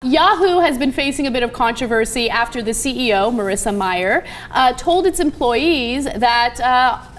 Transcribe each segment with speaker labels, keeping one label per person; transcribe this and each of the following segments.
Speaker 1: Yahoo has been facing a bit of controversy after the CEO, Marissa told its employees that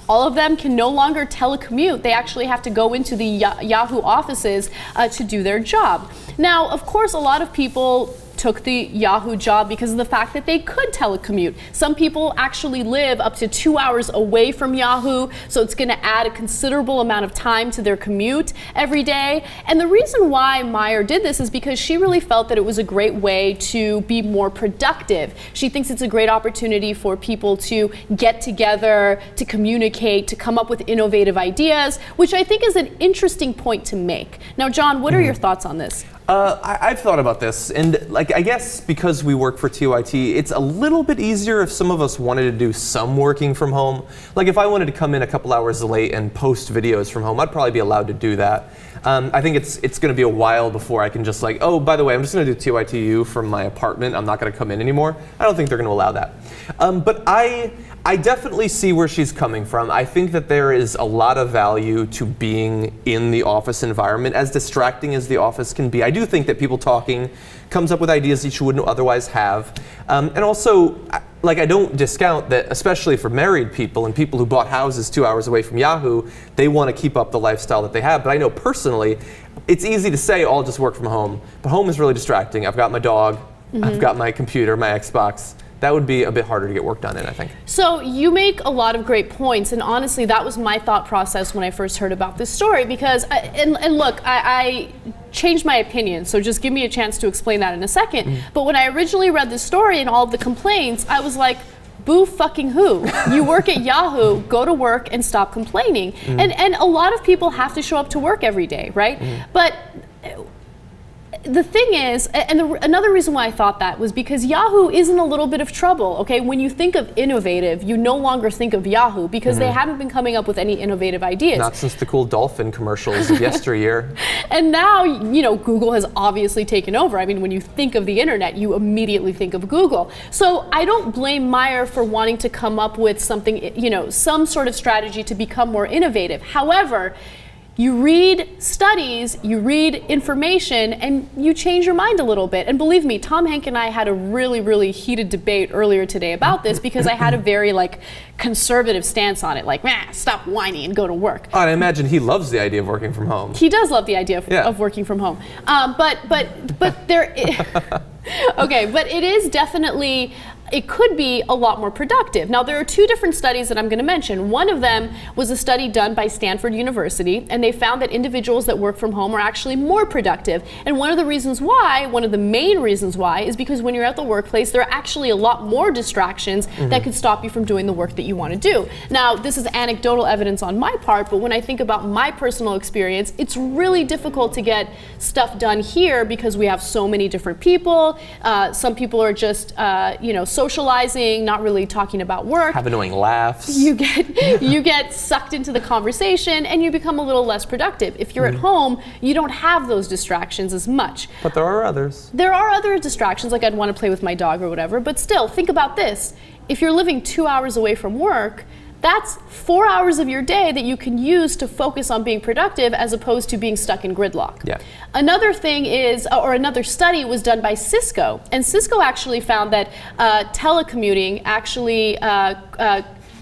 Speaker 1: all of them can no longer telecommute. They actually have to go into the Yahoo offices to do their job. Now, of course, a lot of people took the Yahoo job because of the fact that they could telecommute. Some people actually live up to 2 hours away from Yahoo, so it's going to add a considerable amount of time to their commute every day. And the reason why Meyer did this is because she really felt that it was a great way to be more productive. She thinks it's a great opportunity for people to get together, to communicate, to come up with innovative ideas, which I think is an interesting point to make. Now, John, what are your thoughts on this?
Speaker 2: I've thought about this, and I guess because we work for TYT, it's a little bit easier if some of us wanted to do some working from home. Like if I wanted to come in a couple hours late and post videos from home, I'd probably be allowed to do that. I think it's going to be a while before I can just like, oh, by the way, I'm just going to do TYTU from my apartment. I'm not going to come in anymore. I don't think they're going to allow that. But I definitely see where she's coming from. I think that there is a lot of value to being in the office environment, as distracting as the office can be. I do think that people talking comes up with ideas that you wouldn't otherwise have. And also, like, I don't discount that, especially for married people and people who bought houses 2 hours away from Yahoo, they want to keep up the lifestyle that they have. But I know personally, it's easy to say, oh, I'll just work from home. But home is really distracting. I've got my dog, I've got my computer, my Xbox. That would be a bit harder to get work done in, I think.
Speaker 1: So you make a lot of great points, and honestly, that was my thought process when I first heard about this story, because, and look, I changed my opinion, so just give me a chance to explain that in a second. But when I originally read the story and all of the complaints, I was like, boo fucking who? You work at Yahoo, go to work and stop complaining. And a lot of people have to show up to work every day, right? But the thing is, and another reason why I thought that was because Yahoo is in a little bit of trouble, okay? When you think of innovative, you no longer think of Yahoo because they haven't been coming up with any innovative ideas.
Speaker 2: Not since the cool dolphin commercials of yesteryear.
Speaker 1: And now, you know, Google has obviously taken over. I mean, when you think of the internet, you immediately think of Google. So I don't blame Meyer for wanting to come up with something, you know, some sort of strategy to become more innovative. However, you read studies, you read information, and you change your mind a little bit. And believe me, Tom Hank and I had a really, really heated debate earlier today about this because I had a very conservative stance on it, like, stop whining and go to work.
Speaker 2: Oh, and I imagine he loves the idea of working from home.
Speaker 1: He does love the idea of working from home. But there, okay, but it is definitely, it could be a lot more productive. Now, there are two different studies that I'm going to mention. One of them was a study done by Stanford University, and they found that individuals that work from home are actually more productive. And one of the reasons why, one of the main reasons why, is because when you're at the workplace, there are actually a lot more distractions that could stop you from doing the work that you want to do. Now, this is anecdotal evidence on my part, but when I think about my personal experience, it's really difficult to get stuff done here because we have so many different people. Some people are just, socializing, not really talking about work.
Speaker 2: Have annoying laughs.
Speaker 1: You get sucked into the conversation and you become a little less productive. If you're at home, you don't have those distractions as much.
Speaker 2: But there are others.
Speaker 1: There are other distractions, like I'd want to play with my dog or whatever, but still, think about this. If you're living 2 hours away from work, that's 4 hours of your day that you can use to focus on being productive as opposed to being stuck in gridlock.
Speaker 2: Yeah.
Speaker 1: Another thing is, or another study was done by Cisco, and Cisco actually found that telecommuting actually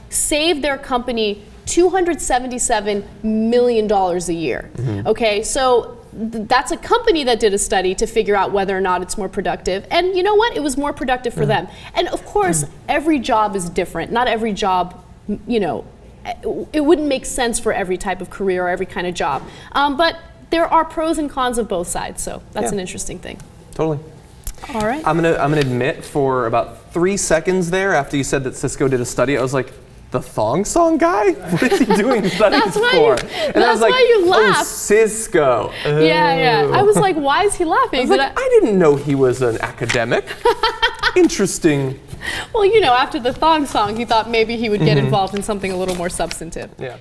Speaker 1: saved their company $277 million a year. Okay, so that's a company that did a study to figure out whether or not it's more productive. And you know what? It was more productive for them. And of course, every job is different. Not every job, it wouldn't make sense for every type of career or every kind of job. But there are pros and cons of both sides, so that's an interesting thing.
Speaker 2: Totally.
Speaker 1: All right.
Speaker 2: I'm gonna admit, for about 3 seconds there, after you said that Cisco did a study, I was like, the thong song guy? What is he doing studies for? And I was like,
Speaker 1: why you laughed.
Speaker 2: Oh, Cisco. Oh.
Speaker 1: Yeah. I was like, why is he laughing?
Speaker 2: I didn't know he was an academic. Interesting.
Speaker 1: Well, after the thong song, he thought maybe he would get involved in something a little more substantive.
Speaker 2: Yeah.